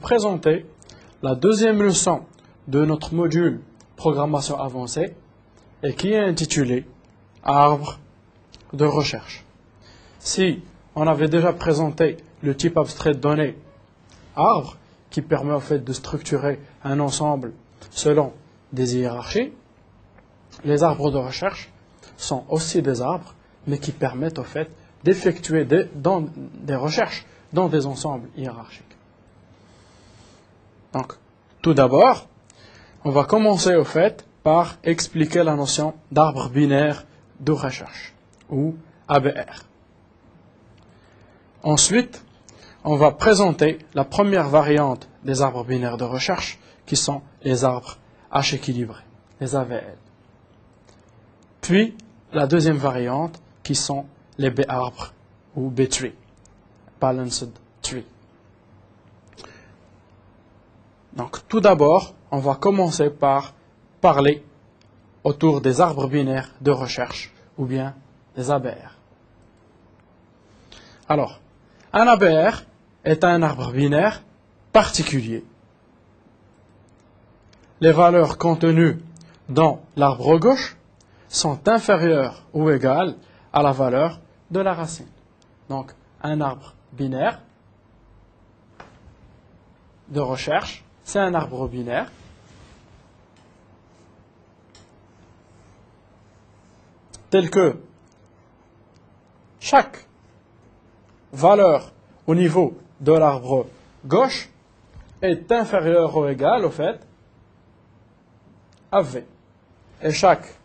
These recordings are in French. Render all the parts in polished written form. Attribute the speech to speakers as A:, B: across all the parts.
A: présenter la deuxième leçon de notre module Programmation avancée et qui est intitulée Arbre de recherche. Si on avait déjà présenté le type abstrait de données arbre, qui permet en fait de structurer un ensemble selon des hiérarchies, les arbres de recherche sont aussi des arbres, mais qui permettent en fait d'effectuer des recherches dans des ensembles hiérarchiques. Donc, tout d'abord, on va commencer au fait par expliquer la notion d'arbre binaire de recherche, ou ABR. Ensuite, on va présenter la première variante des arbres binaires de recherche, qui sont les arbres H équilibrés, les AVL. Puis, la deuxième variante, qui sont les B-arbres, ou B-tree, Balanced Tree. Donc, tout d'abord, on va commencer par parler autour des arbres binaires de recherche, ou bien des ABR. Alors, un ABR est un arbre binaire particulier. Les valeurs contenues dans l'arbre gauche sont inférieures ou égales à la valeur de la racine. Donc, un arbre binaire de recherche, c'est un arbre binaire tel que chaque valeur au niveau de l'arbre gauche est inférieure ou égale au fait à V. Et chaque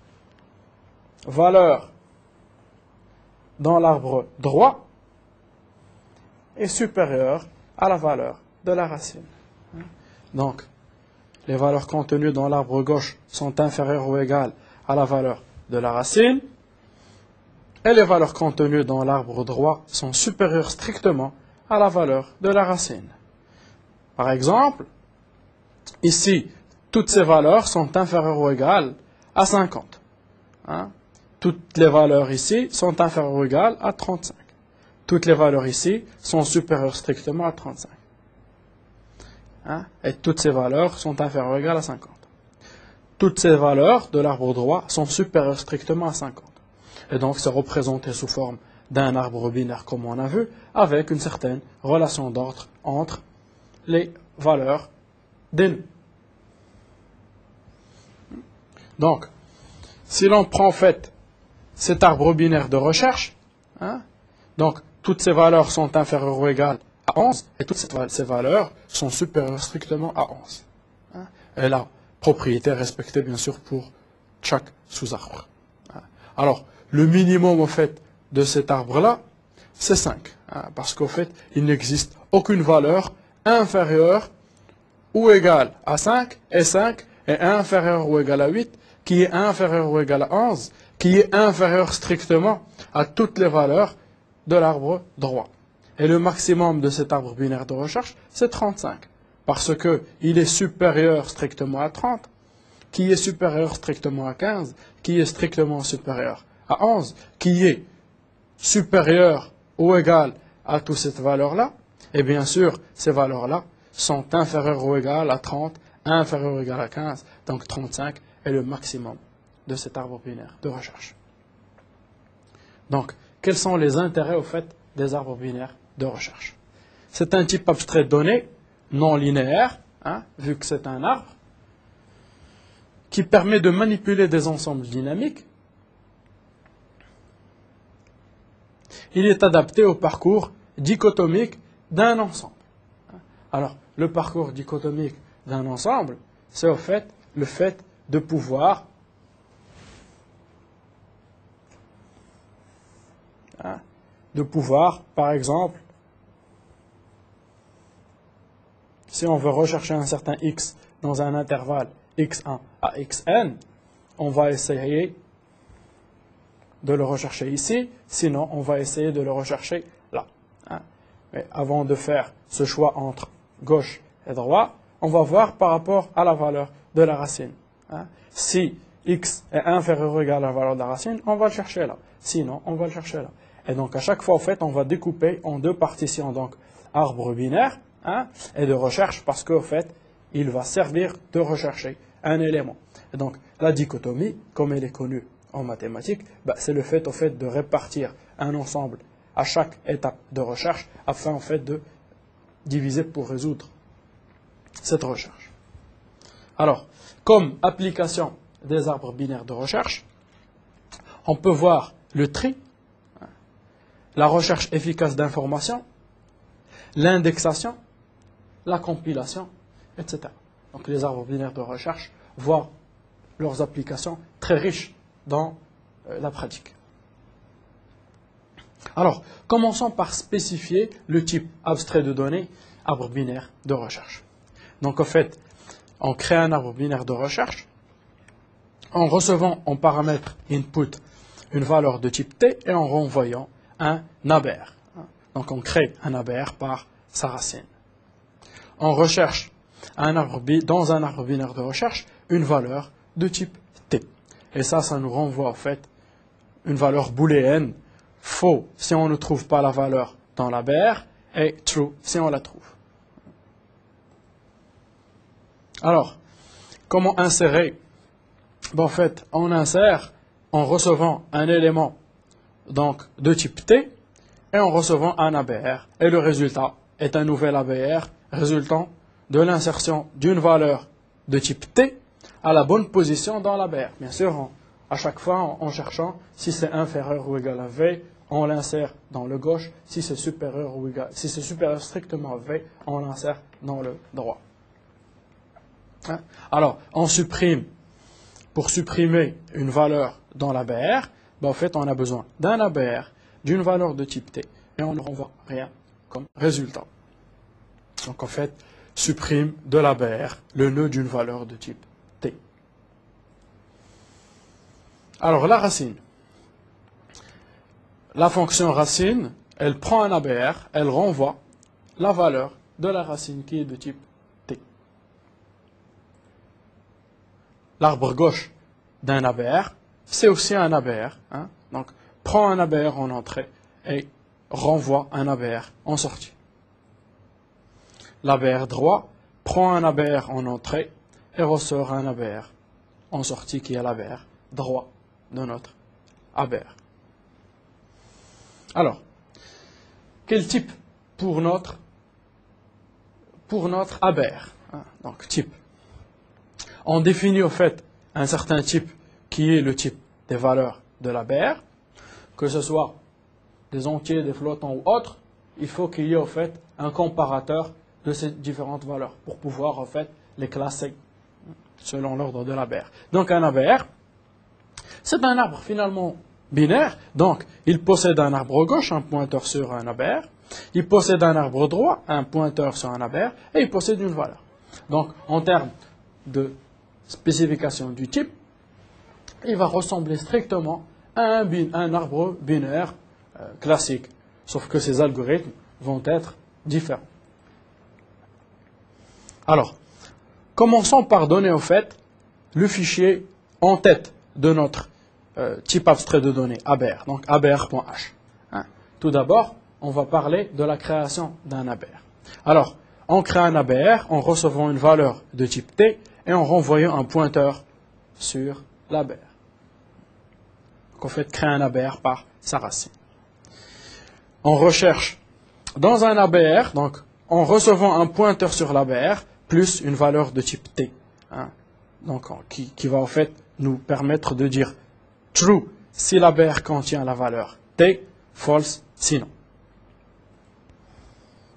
A: valeur dans l'arbre droit est supérieure à la valeur de la racine. Donc, les valeurs contenues dans l'arbre gauche sont inférieures ou égales à la valeur de la racine, et les valeurs contenues dans l'arbre droit sont supérieures strictement à la valeur de la racine. Par exemple, ici, toutes ces valeurs sont inférieures ou égales à 50. Toutes les valeurs ici sont inférieures ou égales à 35. Toutes les valeurs ici sont supérieures strictement à 35. Et toutes ces valeurs sont inférieures ou égales à 50. Toutes ces valeurs de l'arbre droit sont supérieures strictement à 50. Et donc, c'est représenté sous forme d'un arbre binaire, comme on a vu, avec une certaine relation d'ordre entre les valeurs des nœuds. Donc, si l'on prend en fait cet arbre binaire de recherche, donc toutes ces valeurs sont inférieures ou égales à 11, et toutes ces valeurs sont supérieures strictement à 11. Et la propriété est respectée, bien sûr, pour chaque sous-arbre. Alors, le minimum, au fait, de cet arbre-là, c'est 5. Parce qu'au fait, il n'existe aucune valeur inférieure ou égale à 5, et 5 est inférieur ou égal à 8, qui est inférieur ou égal à 11, qui est inférieur strictement à toutes les valeurs de l'arbre droit. Et le maximum de cet arbre binaire de recherche, c'est 35. Parce qu'il est supérieur strictement à 30, qui est supérieur strictement à 15, qui est strictement supérieur à 11, qui est supérieur ou égal à toute cette valeur-là, et bien sûr, ces valeurs-là sont inférieures ou égales à 30, inférieures ou égales à 15, donc 35 est le maximum de cet arbre binaire de recherche. Donc, quels sont les intérêts au fait des arbres binaires de recherche? C'est un type abstrait de données non linéaire, vu que c'est un arbre, qui permet de manipuler des ensembles dynamiques. Il est adapté au parcours dichotomique d'un ensemble. Alors, le parcours dichotomique d'un ensemble, c'est au fait le fait de pouvoir par exemple, si on veut rechercher un certain x dans un intervalle x1 à xn, on va essayer de le rechercher ici, sinon on va essayer de le rechercher là. Mais avant de faire ce choix entre gauche et droit, on va voir par rapport à la valeur de la racine. Si x est inférieur ou égal à la valeur de la racine, on va le chercher là. Sinon, on va le chercher là. Et donc, à chaque fois, en fait, on va découper en deux partitions, donc arbre binaire, hein, et de recherche parce qu'au fait, il va servir de rechercher un élément. Et donc, la dichotomie, comme elle est connue en mathématiques, c'est le fait, au fait de répartir un ensemble à chaque étape de recherche afin en fait de diviser pour résoudre cette recherche. Alors, comme application des arbres binaires de recherche, on peut voir le tri, la recherche efficace d'informations, l'indexation, la compilation, etc. Donc les arbres binaires de recherche voient leurs applications très riches dans la pratique. Alors, commençons par spécifier le type abstrait de données, arbre binaire de recherche. Donc en fait, on crée un arbre binaire de recherche en recevant en paramètre input une valeur de type T et en renvoyant un ABR. Donc on crée un ABR par sa racine. On recherche dans un arbre binaire de recherche une valeur de type T. Et ça nous renvoie en fait une valeur booléenne, faux si on ne trouve pas la valeur dans l'ABR et true si on la trouve. Alors, comment insérer? En fait, on insère en recevant un élément donc, de type T et en recevant un ABR. Et le résultat est un nouvel ABR résultant de l'insertion d'une valeur de type T à la bonne position dans l'ABR. Bien sûr, à chaque fois en cherchant si c'est inférieur ou égal à V, on l'insère dans le gauche. Si c'est supérieur ou égal, si c'est supérieur strictement à V, on l'insère dans le droit. Alors, on supprime, pour supprimer une valeur dans l'ABR, en fait, on a besoin d'un ABR, d'une valeur de type T, et on ne renvoie rien comme résultat. Donc, en fait, supprime de l'ABR le nœud d'une valeur de type T. Alors, la racine. La fonction racine, elle prend un ABR, elle renvoie la valeur de la racine qui est de type T. L'arbre gauche d'un ABR, c'est aussi un ABR. Donc, prend un ABR en entrée et renvoie un ABR en sortie. L'ABR droit prend un ABR en entrée et ressort un ABR en sortie qui est l'ABR droit de notre ABR. Alors, quel type pour notre ABR? Donc, type. On définit au fait un certain type qui est le type des valeurs de l'ABR, que ce soit des entiers, des flottants ou autres, il faut qu'il y ait au fait un comparateur de ces différentes valeurs pour pouvoir en fait les classer selon l'ordre de l'ABR. Donc un ABR, c'est un arbre finalement binaire, donc il possède un arbre gauche, un pointeur sur un ABR, il possède un arbre droit, un pointeur sur un ABR, et il possède une valeur. Donc en termes de spécification du type, il va ressembler strictement à un arbre binaire classique, sauf que ces algorithmes vont être différents. Alors, commençons par donner au fait le fichier en tête de notre type abstrait de données, ABR, donc abr.h. Tout d'abord, on va parler de la création d'un ABR. Alors, on crée un ABR en recevant une valeur de type T et en renvoyant un pointeur sur l'ABR. Donc, en fait, créer un ABR par sa racine. On recherche dans un ABR, donc en recevant un pointeur sur l'ABR, plus une valeur de type T, donc, qui va en fait nous permettre de dire true si l'ABR contient la valeur T, false sinon.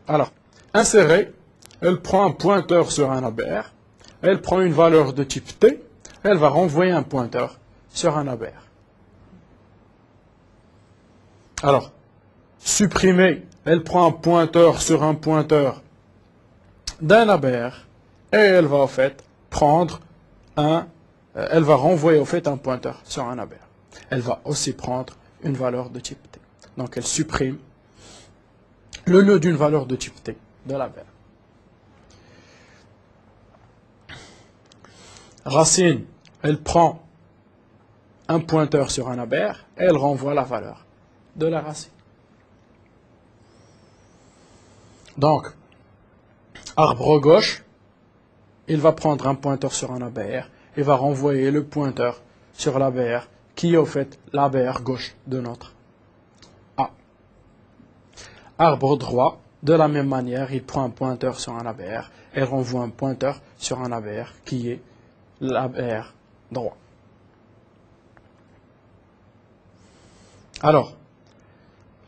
A: Alors, insérer, elle prend un pointeur sur un ABR, elle prend une valeur de type T, elle va renvoyer un pointeur sur un ABR. Alors, supprimer, elle prend un pointeur sur un pointeur d'un ABR et elle va en fait prendre elle va renvoyer au fait un pointeur sur un ABR. Elle va aussi prendre une valeur de type T. Donc elle supprime le nœud d'une valeur de type T de l'ABR. Racine, elle prend un pointeur sur un ABR et elle renvoie la valeur de la racine. Donc, arbre gauche, il va prendre un pointeur sur un ABR et va renvoyer le pointeur sur l'ABR qui est au fait l'ABR gauche de notre A. Arbre droit, de la même manière, il prend un pointeur sur un ABR et renvoie un pointeur sur un ABR qui est l'ABR droit. Alors,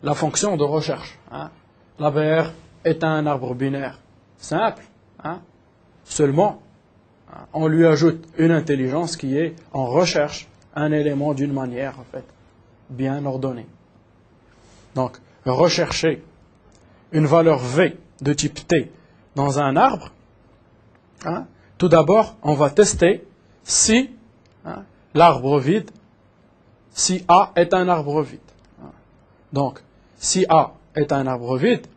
A: la fonction de recherche. L'ABR est un arbre binaire simple. Seulement, on lui ajoute une intelligence qui est, on recherche un élément d'une manière, en fait, bien ordonnée. Donc, rechercher une valeur V de type T dans un arbre, tout d'abord, on va tester si l'arbre vide, si A est un arbre vide. Donc, si A est un arbre vide,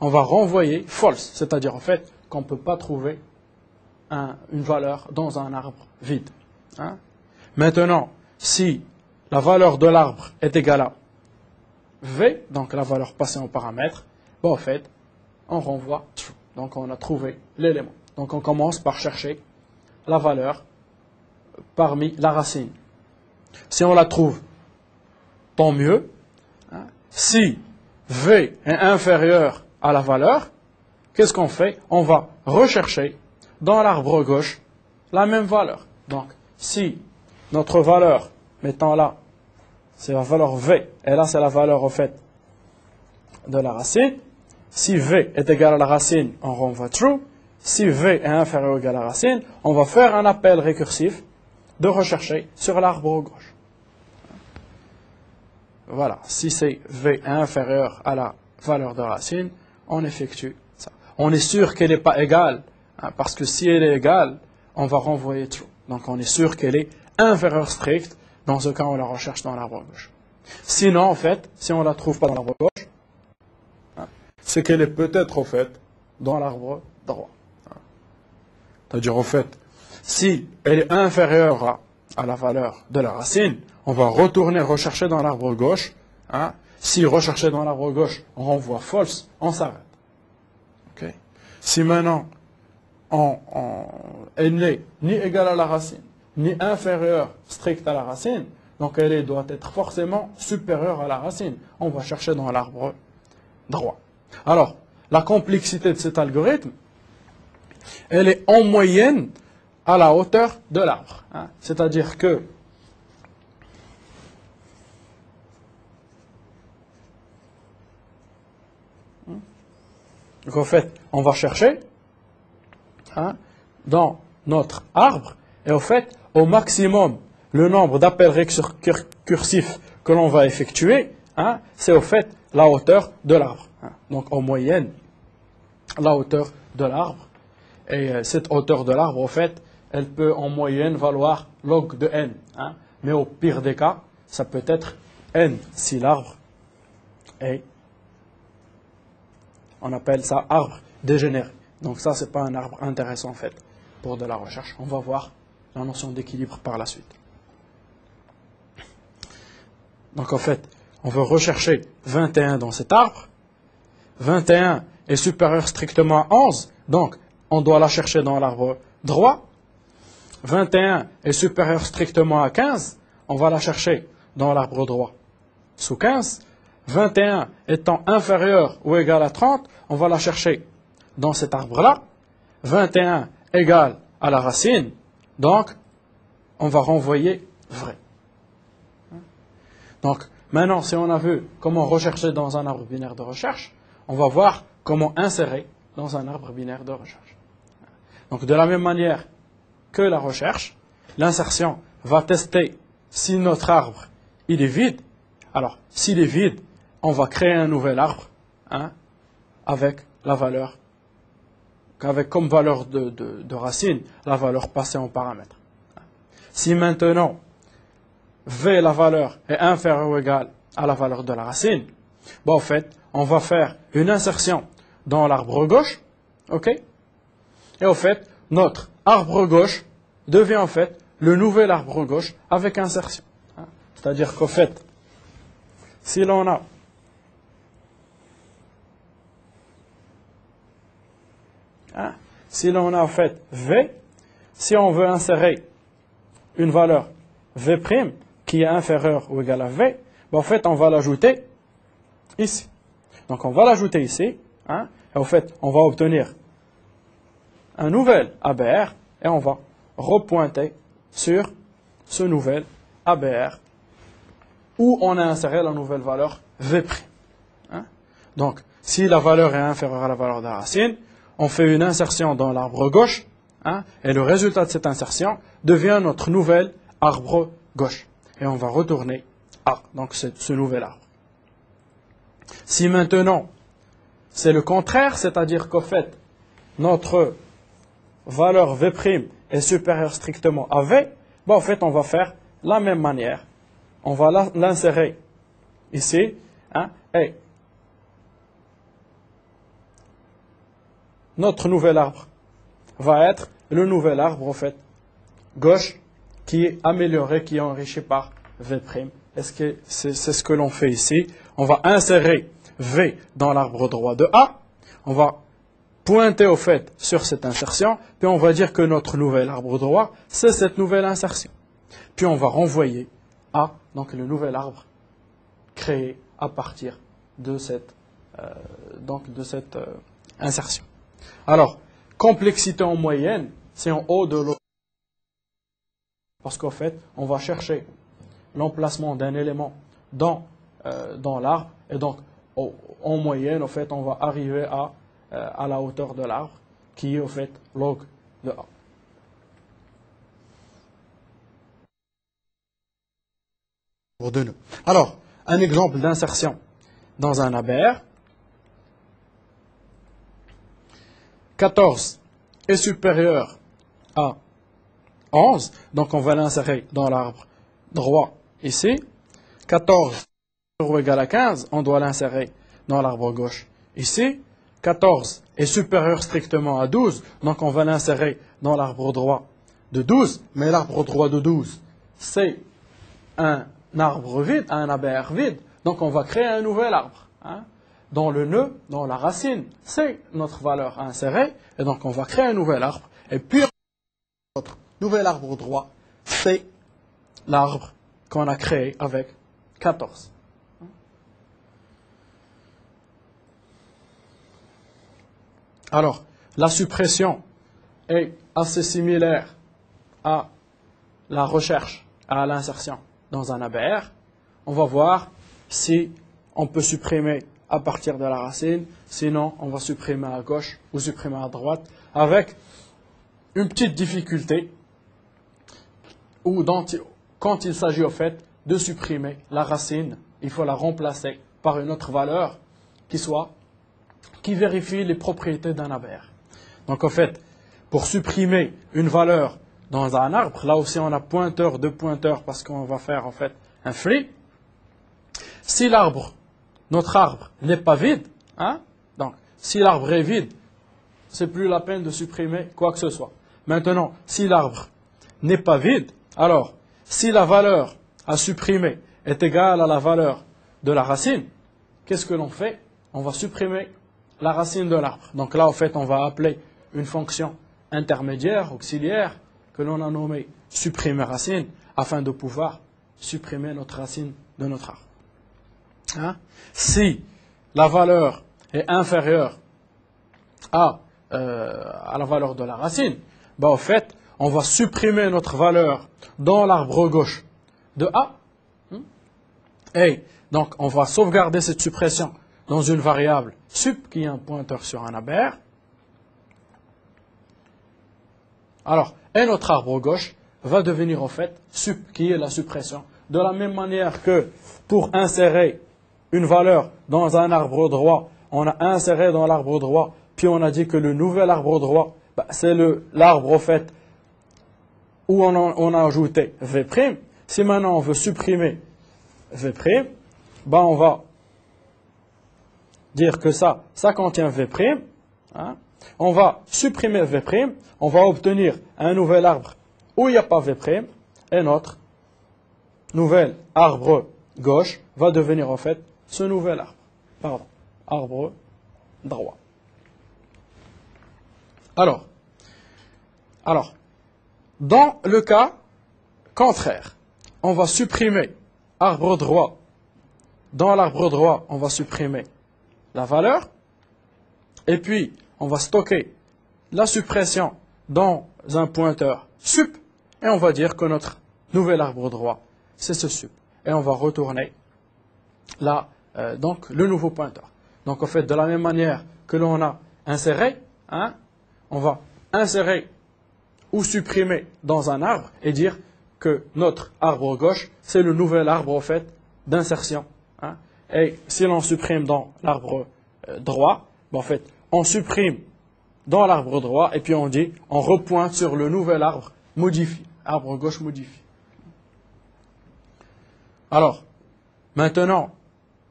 A: on va renvoyer false, c'est-à-dire en fait qu'on ne peut pas trouver une valeur dans un arbre vide. Maintenant, si la valeur de l'arbre est égale à V, donc la valeur passée en paramètre, en fait, on renvoie true. Donc on a trouvé l'élément. Donc on commence par chercher la valeur parmi la racine. Si on la trouve, tant mieux. Si V est inférieur à la valeur, qu'est-ce qu'on fait? On va rechercher dans l'arbre gauche la même valeur. Donc, si notre valeur, mettons là, c'est la valeur V, et là c'est la valeur au fait de la racine, si V est égal à la racine, on renvoie true. Si V est inférieur ou égal à la racine, on va faire un appel récursif de rechercher sur l'arbre gauche. Voilà, si c'est V inférieur à la valeur de racine, on effectue ça. On est sûr qu'elle n'est pas égale, parce que si elle est égale, on va renvoyer true. Donc on est sûr qu'elle est inférieure stricte, dans ce cas on la recherche dans l'arbre gauche. Sinon, en fait, si on ne la trouve pas dans l'arbre gauche, c'est qu'elle est peut-être, au fait, dans l'arbre droit. C'est-à-dire, au fait, si elle est inférieure à la valeur de la racine, on va retourner rechercher dans l'arbre gauche. Si rechercher dans l'arbre gauche, on renvoie false, on s'arrête. Okay. Si maintenant, elle n'est ni égale à la racine, ni inférieure stricte à la racine, donc elle doit être forcément supérieure à la racine. On va chercher dans l'arbre droit. Alors, la complexité de cet algorithme, elle est en moyenne à la hauteur de l'arbre. C'est-à-dire que donc, en fait, on va chercher dans notre arbre, et au fait, au maximum, le nombre d'appels récursifs que l'on va effectuer, c'est au fait la hauteur de l'arbre. Donc en moyenne, la hauteur de l'arbre. Et cette hauteur de l'arbre, au fait, elle peut en moyenne valoir log de n. Mais au pire des cas, ça peut être n si l'arbre est, on appelle ça arbre dégénéré. Donc ça, c'est pas un arbre intéressant en fait pour de la recherche. On va voir la notion d'équilibre par la suite. Donc en fait, on veut rechercher 21 dans cet arbre. 21 est supérieur strictement à 11, donc on doit la chercher dans l'arbre droit. 21 est supérieur strictement à 15, on va la chercher dans l'arbre droit sous 15. 21 étant inférieur ou égal à 30, on va la chercher dans cet arbre-là. 21 égale à la racine, donc on va renvoyer vrai. Donc maintenant, si on a vu comment rechercher dans un arbre binaire de recherche, on va voir comment insérer dans un arbre binaire de recherche. Donc de la même manière que la recherche, l'insertion va tester si notre arbre il est vide. Alors, s'il est vide, on va créer un nouvel arbre avec la valeur, avec comme valeur de racine la valeur passée en paramètre. Si maintenant V, la valeur, est inférieure ou égale à la valeur de la racine, en fait, on va faire une insertion dans l'arbre gauche, ok? Et au fait, notre arbre gauche devient en fait le nouvel arbre gauche avec insertion. C'est-à-dire qu'au fait, si l'on a si l'on a en fait V, si on veut insérer une valeur V' qui est inférieure ou égale à V, ben en fait, on va l'ajouter ici. Donc, on va l'ajouter ici, hein, et en fait, on va obtenir un nouvel ABR, et on va repointer sur ce nouvel ABR, où on a inséré la nouvelle valeur V'. Hein. Donc, si la valeur est inférieure à la valeur de la racine, on fait une insertion dans l'arbre gauche, hein, et le résultat de cette insertion devient notre nouvel arbre gauche. Et on va retourner A, donc ce nouvel arbre. Si maintenant, c'est le contraire, c'est-à-dire qu'au fait, notre valeur V' est supérieure strictement à V, ben en fait, on va faire la même manière. On va l'insérer ici, hein, et notre nouvel arbre va être le nouvel arbre, en fait, gauche, qui est amélioré, qui est enrichi par V'. Est-ce que c'est ce que l'on fait ici? On va insérer V dans l'arbre droit de A. On va pointer au fait sur cette insertion, puis on va dire que notre nouvel arbre droit, c'est cette nouvelle insertion. Puis on va renvoyer A, donc le nouvel arbre créé à partir de cette, insertion. Alors, complexité en moyenne, c'est en haut de l'autre. Parce qu'en fait, on va chercher l'emplacement d'un élément dans l'arbre, et donc en moyenne, en fait, on va arriver à la hauteur de l'arbre, qui est, en fait, log de A. Alors, un exemple d'insertion dans un ABR. 14 est supérieur à 11, donc on va l'insérer dans l'arbre droit ici. 14 ou égal à 15, on doit l'insérer dans l'arbre gauche ici. 14 est supérieur strictement à 12, donc on va l'insérer dans l'arbre droit de 12, mais l'arbre droit de 12, c'est un arbre vide, un ABR vide, donc on va créer un nouvel arbre. Hein. Dans le nœud, dans la racine, c'est notre valeur à insérer, et donc on va créer un nouvel arbre, et puis notre nouvel arbre droit, c'est l'arbre qu'on a créé avec 14. Alors, la suppression est assez similaire à la recherche, à l'insertion dans un ABR. On va voir si on peut supprimer à partir de la racine, sinon on va supprimer à gauche ou supprimer à droite, avec une petite difficulté, quand il s'agit au fait de supprimer la racine, il faut la remplacer par une autre valeur qui vérifie les propriétés d'un ABR. Donc en fait, pour supprimer une valeur dans un arbre, là aussi on a pointeur, deux pointeurs, parce qu'on va faire en fait un free. Si notre arbre n'est pas vide, hein, donc si l'arbre est vide, c'est plus la peine de supprimer quoi que ce soit. Maintenant, si l'arbre n'est pas vide, alors si la valeur à supprimer est égale à la valeur de la racine, qu'est-ce que l'on fait? On va supprimer la racine de l'arbre. Donc là, en fait, on va appeler une fonction intermédiaire, auxiliaire, que l'on a nommée supprimer racine, afin de pouvoir supprimer notre racine de notre arbre. Hein? Si la valeur est inférieure à la valeur de la racine, ben, en fait, on va supprimer notre valeur dans l'arbre gauche de A. Et donc, on va sauvegarder cette suppression dans une variable sup, qui est un pointeur sur un ABR. Alors, et notre arbre gauche va devenir en fait sup, qui est la suppression. De la même manière que pour insérer une valeur dans un arbre droit, on a inséré dans l'arbre droit, puis on a dit que le nouvel arbre droit, bah, c'est l'arbre en fait où on a ajouté V'. Si maintenant on veut supprimer V', bah, on va dire que ça contient V'. Hein. On va supprimer V', on va obtenir un nouvel arbre où il n'y a pas V', et notre nouvel arbre gauche va devenir en fait ce nouvel arbre. Pardon, arbre droit. Alors, Alors, dans le cas contraire, on va supprimer arbre droit. Dans l'arbre droit, on va supprimer la valeur. Et puis, on va stocker la suppression dans un pointeur sup. Et on va dire que notre nouvel arbre droit, c'est ce sup. Et on va retourner là, donc le nouveau pointeur. Donc, en fait, de la même manière que l'on a inséré, hein, on va insérer ou supprimer dans un arbre et dire que notre arbre gauche, c'est le nouvel arbre, en fait, d'insertion. Hein. Et si l'on supprime dans l'arbre droit, ben, en fait, on supprime dans l'arbre droit et puis on dit, on repointe sur le nouvel arbre modifié, arbre gauche modifié. Alors, maintenant,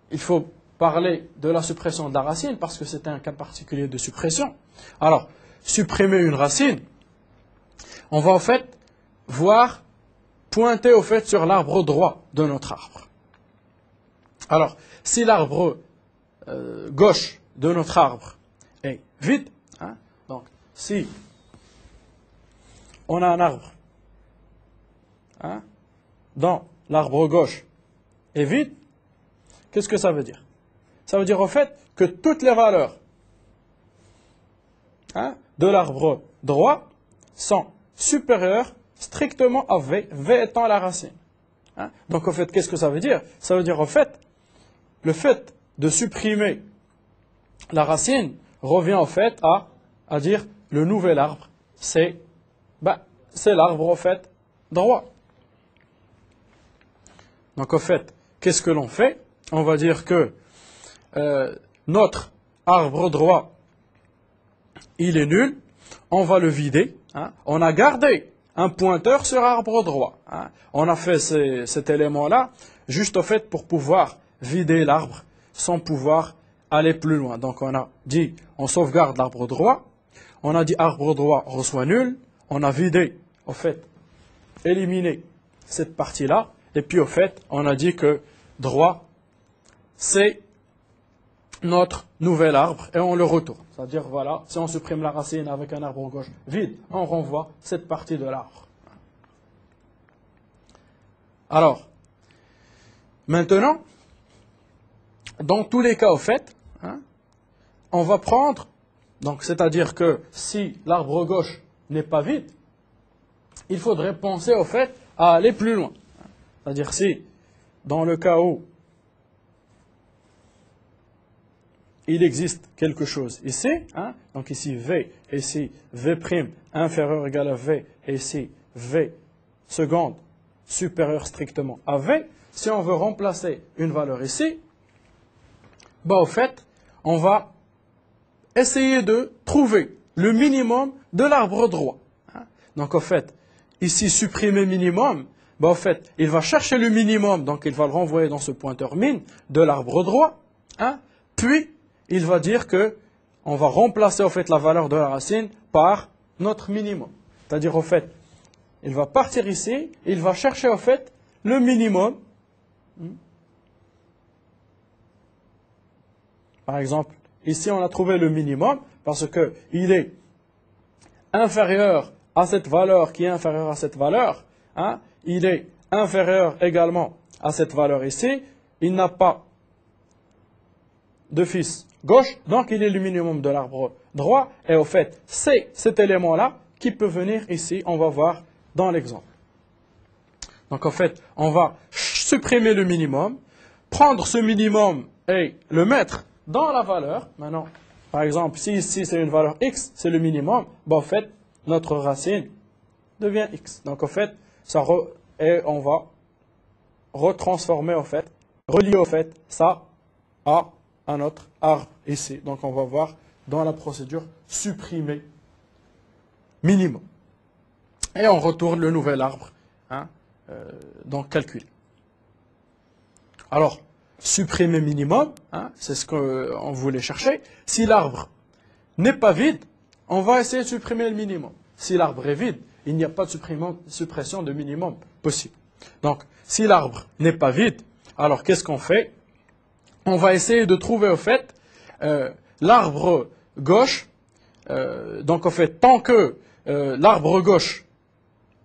A: il faut parler de la suppression de la racine parce que c'est un cas particulier de suppression. Alors, supprimer une racine, on va en fait voir pointer au fait sur l'arbre droit de notre arbre. Alors, si l'arbre gauche de notre arbre est vide, hein, donc si on a un arbre, hein, dans l'arbre gauche est vide, qu'est-ce que ça veut dire? Ça veut dire au fait que toutes les valeurs, hein, de l'arbre droit sont supérieures strictement à V, V étant la racine. Hein? Donc, au fait, qu'est-ce que ça veut dire? Ça veut dire, au fait, le fait de supprimer la racine revient, au fait, à dire le nouvel arbre, c'est l'arbre, au fait, droit. Donc, au fait, qu'est-ce que l'on fait? On va dire que notre arbre droit, il est nul. On va le vider. Hein? On a gardé un pointeur sur arbre droit. Hein? On a fait cet élément-là juste au fait pour pouvoir vider l'arbre sans pouvoir aller plus loin. Donc on a dit, on sauvegarde l'arbre droit. On a dit arbre droit reçoit nul. On a vidé, au fait, éliminé cette partie-là. Et puis au fait, on a dit que droit, c'est notre nouvel arbre et on le retourne. C'est-à-dire, voilà, si on supprime la racine avec un arbre gauche vide, on renvoie cette partie de l'arbre. Alors, maintenant, dans tous les cas, au fait, hein, on va prendre, donc c'est-à-dire que si l'arbre gauche n'est pas vide, il faudrait penser, au fait, à aller plus loin. C'est-à-dire si, dans le cas où il existe quelque chose ici, hein, donc ici V, et ici V' inférieur ou égal à V, et ici V seconde supérieur strictement à V, si on veut remplacer une valeur ici, au fait, on va essayer de trouver le minimum de l'arbre droit. Hein. Donc, au fait, ici, supprimer minimum, au fait, il va chercher le minimum, donc il va le renvoyer dans ce pointeur min de l'arbre droit, hein, puis il va dire que on va remplacer au fait la valeur de la racine par notre minimum. C'est-à-dire au fait, il va partir ici, il va chercher au fait le minimum. Par exemple, ici on a trouvé le minimum parce que il est inférieur à cette valeur qui est inférieure à cette valeur. Hein, il est inférieur également à cette valeur ici. Il n'a pas de fils gauche, donc il est le minimum de l'arbre droit. Et au fait, c'est cet élément-là qui peut venir ici, on va voir dans l'exemple. Donc en fait, on va supprimer le minimum, prendre ce minimum et le mettre dans la valeur. Maintenant, par exemple, si ici c'est une valeur x, c'est le minimum, en fait, notre racine devient x. Donc en fait, et on va retransformer, en fait, relier au fait ça à un autre arbre ici. Donc on va voir dans la procédure supprimer minimum. Et on retourne le nouvel arbre, hein, donc calculé. Alors, supprimer minimum, hein, c'est ce qu'on voulait chercher. Si l'arbre n'est pas vide, on va essayer de supprimer le minimum. Si l'arbre est vide, il n'y a pas de suppression de minimum possible. Donc, si l'arbre n'est pas vide, alors qu'est-ce qu'on fait? On va essayer de trouver, au fait, l'arbre gauche. Donc, en fait, tant que l'arbre gauche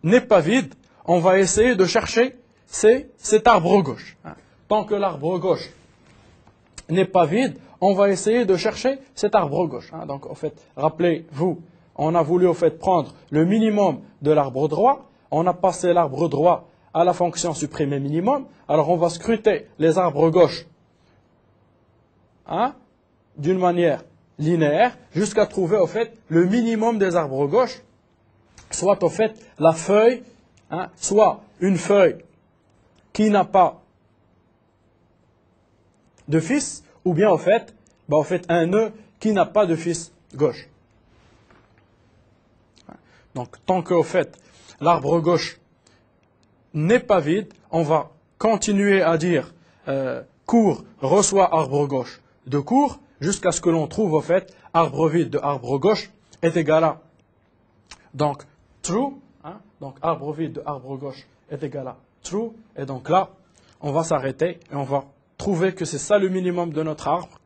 A: n'est pas vide, on va essayer de chercher cet arbre gauche. Tant que l'arbre gauche n'est pas vide, on va essayer de chercher cet arbre gauche. Donc, en fait, rappelez-vous, on a voulu, en fait, prendre le minimum de l'arbre droit. On a passé l'arbre droit à la fonction supprimée minimum. Alors, on va scruter les arbres gauches d'une manière linéaire jusqu'à trouver, en fait, le minimum des arbres gauches, soit, en fait, la feuille, soit une feuille qui n'a pas de fils, ou bien, en fait, un nœud qui n'a pas de fils gauche. Donc, tant que, au fait, l'arbre gauche n'est pas vide, on va continuer à dire cours reçoit arbre gauche de cours, jusqu'à ce que l'on trouve, au fait, arbre vide de arbre gauche est égal à, donc, true, donc arbre vide de arbre gauche est égal à true, et donc là, on va s'arrêter et on va trouver que c'est ça le minimum de notre arbre.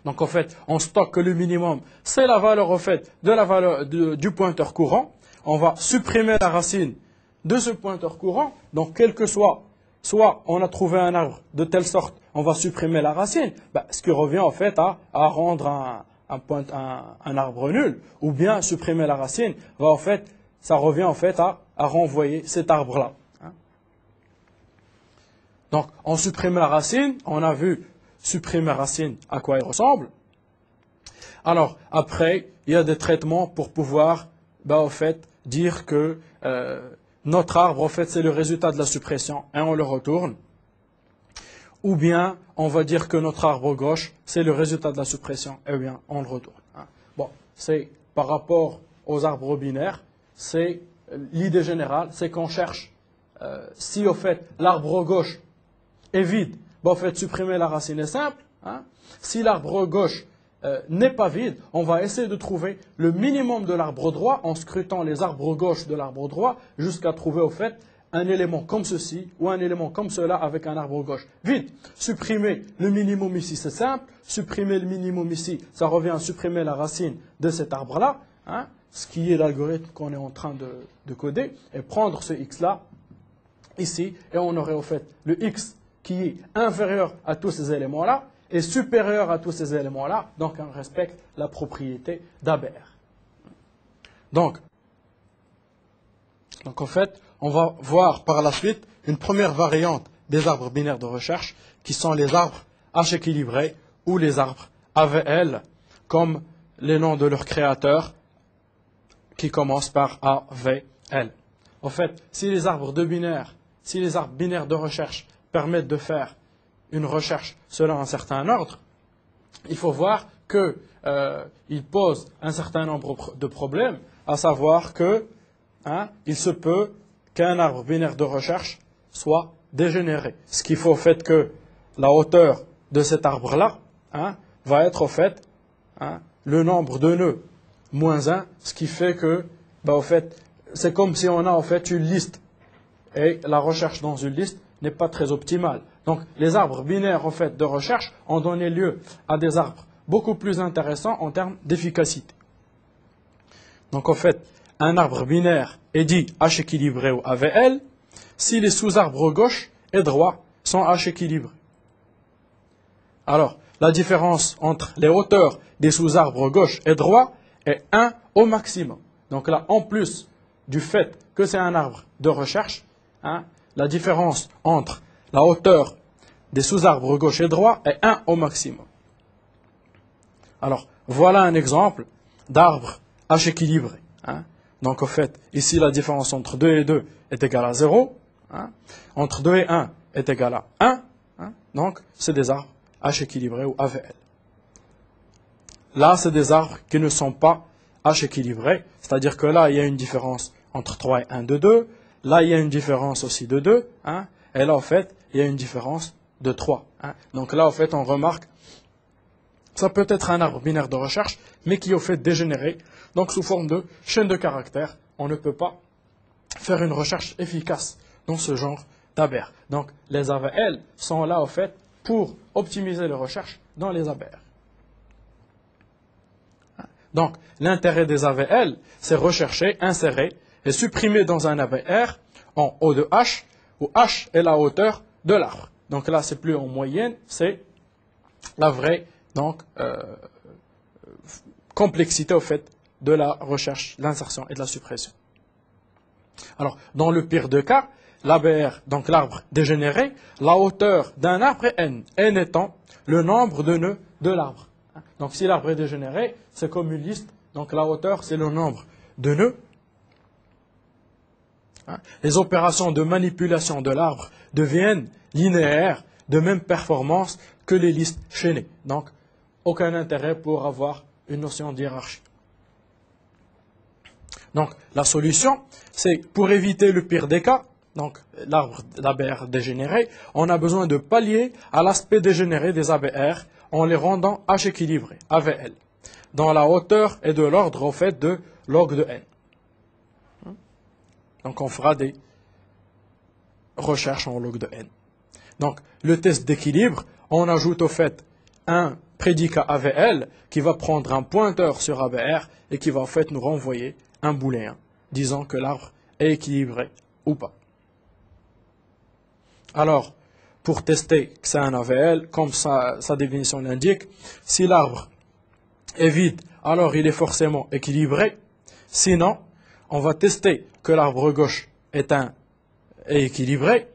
A: Donc, en fait, on stocke que le minimum, c'est la valeur, au fait, de la valeur du pointeur courant. On va supprimer la racine de ce pointeur courant. Donc, quel que soit on a trouvé un arbre de telle sorte, on va supprimer la racine, ce qui revient, en fait, à rendre un arbre nul, ou bien supprimer la racine, en fait, ça revient, en fait, à renvoyer cet arbre-là. Donc, on supprime la racine, on a vu supprimer la racine, à quoi elle ressemble. Alors, après, il y a des traitements pour pouvoir, au fait, dire que notre arbre, en fait, c'est le résultat de la suppression, et on le retourne. Ou bien, on va dire que notre arbre gauche, c'est le résultat de la suppression, et bien, on le retourne. Bon, c'est par rapport aux arbres binaires, c'est l'idée générale, c'est qu'on cherche, si, au fait, l'arbre gauche est vide, en fait, supprimer la racine est simple. Si l'arbre gauche n'est pas vide, on va essayer de trouver le minimum de l'arbre droit en scrutant les arbres gauches de l'arbre droit jusqu'à trouver, au fait, un élément comme ceci ou un élément comme cela avec un arbre gauche vide. Supprimer le minimum ici, c'est simple. Supprimer le minimum ici, ça revient à supprimer la racine de cet arbre-là, ce qui est l'algorithme qu'on est en train de coder, et prendre ce x-là ici, et on aurait, au fait, le x qui est inférieur à tous ces éléments-là et supérieur à tous ces éléments-là, donc on respecte la propriété d'Haber. Donc, en fait, on va voir par la suite une première variante des arbres binaires de recherche qui sont les arbres H équilibrés ou les arbres AVL, comme les noms de leurs créateurs qui commencent par AVL. En fait, si les arbres binaires de recherche permettent de faire une recherche selon un certain ordre, il faut voir qu'ils posent un certain nombre de problèmes, à savoir que il se peut qu'un arbre binaire de recherche soit dégénéré. Ce qui fait au fait que la hauteur de cet arbre-là va être au fait le nombre de nœuds moins 1, ce qui fait que au fait, c'est comme si on a en fait une liste, et la recherche dans une liste n'est pas très optimale. Donc, les arbres binaires, en fait, de recherche ont donné lieu à des arbres beaucoup plus intéressants en termes d'efficacité. Donc, en fait, un arbre binaire est dit H équilibré ou AVL si les sous-arbres gauche et droit sont H équilibrés. Alors, la différence entre les hauteurs des sous-arbres gauche et droit est 1 au maximum. Donc là, en plus du fait que c'est un arbre de recherche, la différence entre la hauteur des sous-arbres gauche et droit est 1 au maximum. Alors, voilà un exemple d'arbre H équilibré. Donc, en fait, ici, la différence entre 2 et 2 est égale à 0. Entre 2 et 1 est égal à 1. Donc, c'est des arbres H équilibrés ou AVL. Là, c'est des arbres qui ne sont pas H équilibrés. C'est-à-dire que là, il y a une différence entre 3 et 1 de 2. Là, il y a une différence aussi de 2. Et là, en fait, il y a une différence de 3. Donc là, en fait, on remarque, ça peut être un arbre binaire de recherche, mais qui est au fait dégénéré. Donc, sous forme de chaîne de caractères, on ne peut pas faire une recherche efficace dans ce genre d'Haber. Donc, les AVL sont là, au fait, pour optimiser les recherches dans les Haber. Donc, l'intérêt des AVL, c'est rechercher, insérer et supprimer dans un AVR en O de H, où H est la hauteur de l'arbre. Donc là, c'est plus en moyenne, c'est la vraie donc, complexité au fait de la recherche, l'insertion et de la suppression. Alors, dans le pire des cas, l'ABR, donc l'arbre dégénéré, la hauteur d'un arbre est n, n étant le nombre de nœuds de l'arbre. Donc, si l'arbre est dégénéré, c'est comme une liste, donc la hauteur, c'est le nombre de nœuds. Les opérations de manipulation de l'arbre deviennent linéaires, de même performance que les listes chaînées. Donc, aucun intérêt pour avoir une notion d'hiérarchie. Donc, la solution, c'est pour éviter le pire des cas, donc l'arbre d'ABR dégénéré, on a besoin de pallier à l'aspect dégénéré des ABR en les rendant H équilibrés, AVL, dont la hauteur est de l'ordre au fait de log de n. Donc, on fera des recherches en log de n. Donc, le test d'équilibre, on ajoute au fait un prédicat AVL qui va prendre un pointeur sur ABR et qui va en fait nous renvoyer un booléen disant que l'arbre est équilibré ou pas. Alors, pour tester que c'est un AVL, comme sa définition l'indique, si l'arbre est vide, alors il est forcément équilibré. Sinon, on va tester que l'arbre gauche est équilibré,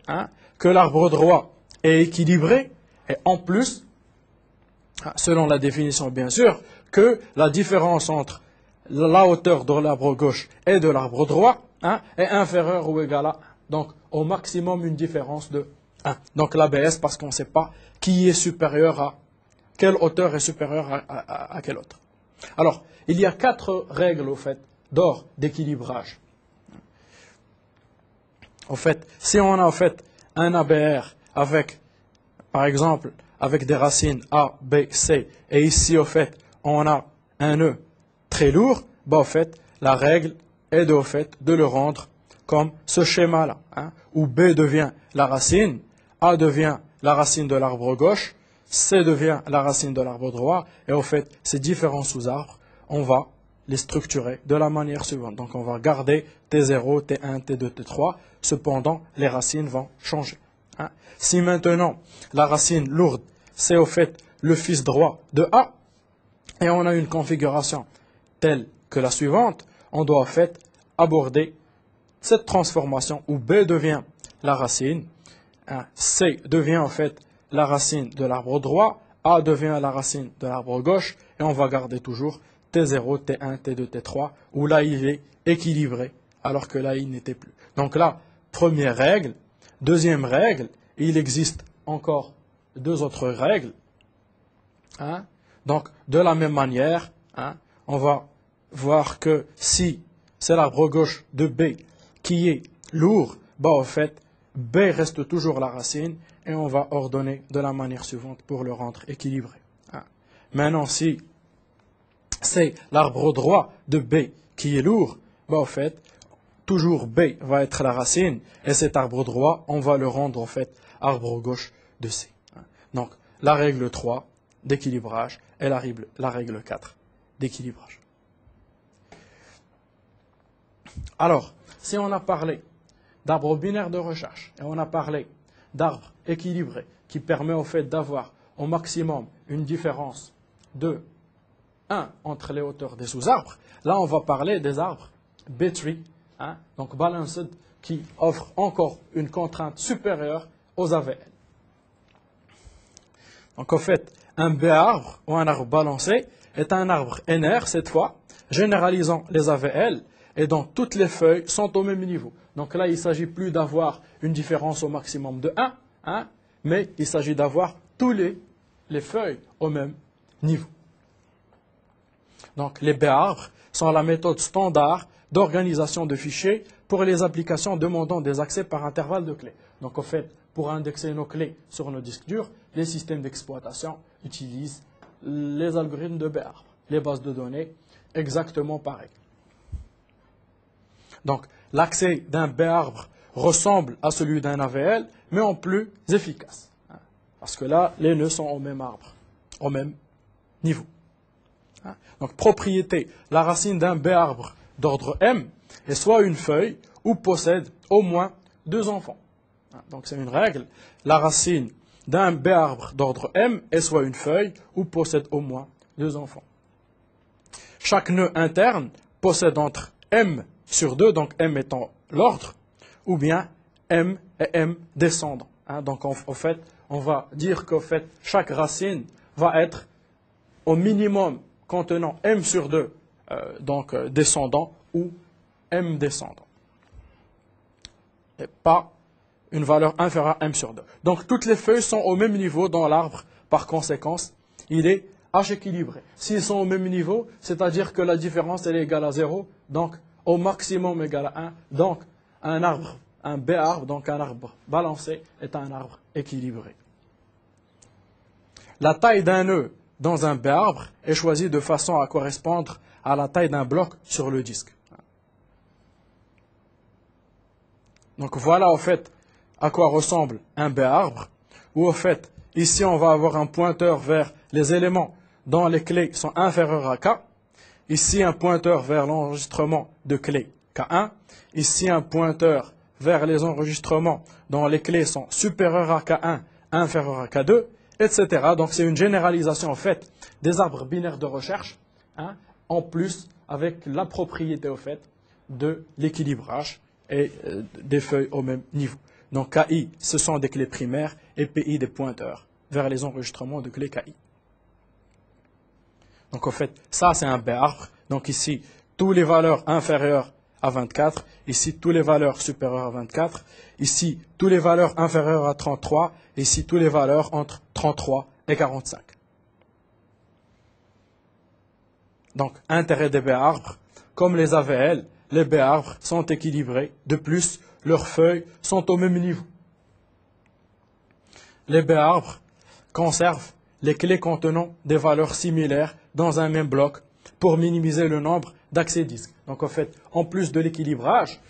A: que l'arbre droit est équilibré, et en plus, selon la définition bien sûr, que la différence entre la hauteur de l'arbre gauche et de l'arbre droit est inférieure ou égale à 1. Donc, au maximum, une différence de 1. Donc, l'ABS, parce qu'on ne sait pas qui est supérieur à, quelle hauteur est supérieure à quelle autre. Alors, il y a 4 règles, au fait, d'or d'équilibrage. Au fait, si on a, en fait, un ABR avec, par exemple, avec des racines A, B, C, et ici, au fait, on a un nœud très lourd, bah, au fait, la règle est de, au fait, de le rendre comme ce schéma-là, où B devient la racine, A devient la racine de l'arbre gauche, C devient la racine de l'arbre droit, et au fait, ces différents sous-arbres, on va les structurer de la manière suivante. Donc, on va garder T0, T1, T2, T3, cependant, les racines vont changer. Si maintenant, la racine lourde, c'est au fait le fils droit de A, et on a une configuration telle que la suivante, on doit en fait aborder cette transformation où B devient la racine, C devient en fait la racine de l'arbre droit, A devient la racine de l'arbre gauche, et on va garder toujours T0, T1, T2, T3, où là il est équilibré, alors que là il n'était plus. Donc là, première règle. Deuxième règle, il existe encore 2 autres règles. Donc, de la même manière, on va voir que si c'est l'arbre gauche de B qui est lourd, bah, en fait, B reste toujours la racine et on va ordonner de la manière suivante pour le rendre équilibré. Maintenant, si c'est l'arbre droit de B qui est lourd, bah, en fait, toujours B va être la racine et cet arbre droit, on va le rendre en fait arbre gauche de C. Donc, la règle 3 d'équilibrage et la règle 4 d'équilibrage. Alors, si on a parlé d'arbre binaire de recherche et on a parlé d'arbre équilibré qui permet au fait d'avoir au maximum une différence de 1 entre les hauteurs des sous-arbres, là on va parler des arbres B-tree, donc balanced, qui offrent encore une contrainte supérieure aux AVL. Donc en fait, un B-arbre ou un arbre balancé est un arbre NR cette fois, généralisant les AVL, et dont toutes les feuilles sont au même niveau. Donc là, il ne s'agit plus d'avoir une différence au maximum de 1, mais il s'agit d'avoir tous les feuilles au même niveau. Donc les B-arbres sont la méthode standard d'organisation de fichiers pour les applications demandant des accès par intervalle de clés. Donc en fait, pour indexer nos clés sur nos disques durs, les systèmes d'exploitation utilisent les algorithmes de B-arbre, les bases de données, exactement pareil. Donc l'accès d'un B-arbre ressemble à celui d'un AVL, mais en plus efficace. Parce que là, les nœuds sont au même arbre, au même niveau. Hein. Donc, propriété, la racine d'un B arbre d'ordre M est soit une feuille ou possède au moins 2 enfants. Hein. Donc, c'est une règle. La racine d'un B arbre d'ordre M est soit une feuille ou possède au moins 2 enfants. Chaque nœud interne possède entre M sur 2, donc M étant l'ordre, ou bien M et M descendant. Hein. Donc, en fait, on va dire qu'au fait, chaque racine va être au minimum contenant M sur 2, donc descendant, ou M descendant. Et pas une valeur inférieure à M sur 2. Donc, toutes les feuilles sont au même niveau dans l'arbre. Par conséquence, il est H équilibré. S'ils sont au même niveau, c'est-à-dire que la différence elle est égale à 0, donc au maximum égale à 1. Donc, un arbre, un B arbre, donc un arbre balancé, est un arbre équilibré. La taille d'un nœud dans un B arbre est choisie de façon à correspondre à la taille d'un bloc sur le disque. Donc voilà au fait à quoi ressemble un B arbre, où au fait, ici on va avoir un pointeur vers les éléments dont les clés sont inférieures à K, ici un pointeur vers l'enregistrement de clés K1, ici un pointeur vers les enregistrements dont les clés sont supérieures à K1, inférieures à K2, etc. Donc c'est une généralisation en fait des arbres binaires de recherche, hein, en plus avec la propriété au fait de l'équilibrage et des feuilles au même niveau. Donc KI, ce sont des clés primaires et PI des pointeurs vers les enregistrements de clés KI. Donc en fait, ça c'est un B arbre. Donc ici, toutes les valeurs inférieures à 24, ici toutes les valeurs supérieures à 24, ici toutes les valeurs inférieures à 33, ici toutes les valeurs entre 33 et 45. Donc intérêt des B arbres, comme les AVL, les B arbres sont équilibrés. De plus, leurs feuilles sont au même niveau. Les B arbres conservent les clés contenant des valeurs similaires dans un même bloc pour minimiser le nombre d'accès disques. Donc, en fait, en plus de l'équilibrage,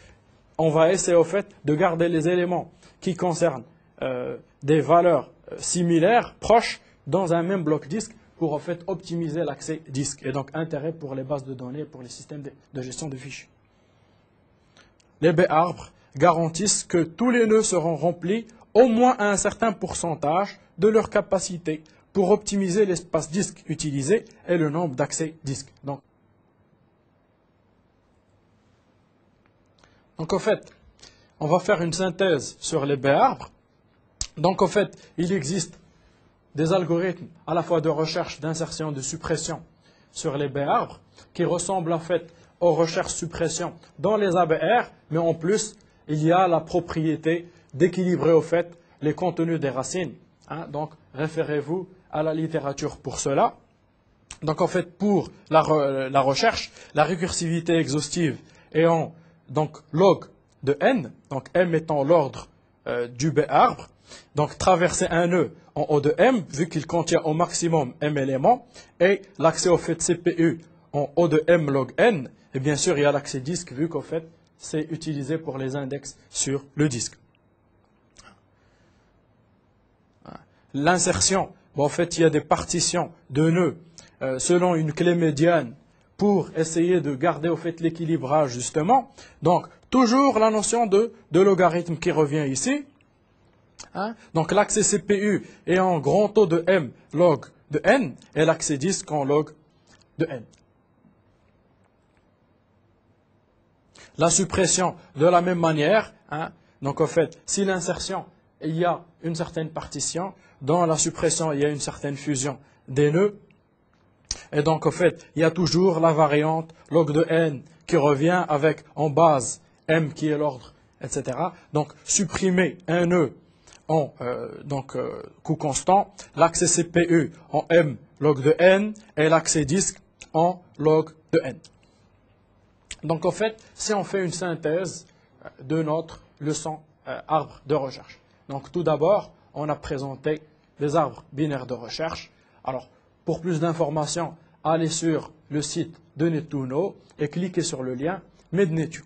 A: on va essayer, au fait, de garder les éléments qui concernent des valeurs similaires, proches, dans un même bloc disque pour, en fait, optimiser l'accès disque. Et donc, intérêt pour les bases de données, pour les systèmes de gestion de fichiers. Les B arbres garantissent que tous les nœuds seront remplis au moins à un certain pourcentage de leur capacité pour optimiser l'espace disque utilisé et le nombre d'accès disque. Donc, en fait, on va faire une synthèse sur les B arbres. Donc, en fait, il existe des algorithmes à la fois de recherche, d'insertion, de suppression sur les B arbres qui ressemblent en fait aux recherches-suppression dans les ABR, mais en plus, il y a la propriété d'équilibrer au fait les contenus des racines. Hein. Donc, référez-vous à la littérature pour cela. Donc, en fait, pour la recherche, la récursivité exhaustive est en donc, log de n, donc m étant l'ordre du B arbre. Donc, traverser un nœud en O de m, vu qu'il contient au maximum m éléments, et l'accès au fait CPU en O de m log n, et bien sûr, il y a l'accès disque, vu qu'au fait, c'est utilisé pour les index sur le disque. L'insertion, en fait, il y a des partitions de nœuds selon une clé médiane pour essayer de garder au fait l'équilibrage, justement. Donc, toujours la notion de logarithme qui revient ici. Hein? Donc, l'accès CPU est en grand taux de m log de n et l'accès disque en log de n. La suppression, de la même manière. Hein? Donc, en fait, si l'insertion, il y a une certaine partition, dans la suppression, il y a une certaine fusion des nœuds. Et donc, en fait, il y a toujours la variante log de n qui revient avec en base m qui est l'ordre, etc. Donc, supprimer un nœud en coût constant, l'accès CPU en m log de n et l'accès disque en log de n. Donc, en fait, si on fait une synthèse de notre leçon arbre de recherche. Donc, tout d'abord, on a présenté des arbres binaires de recherche. Alors, pour plus d'informations, allez sur le site de Netuno et cliquez sur le lien Mednetu.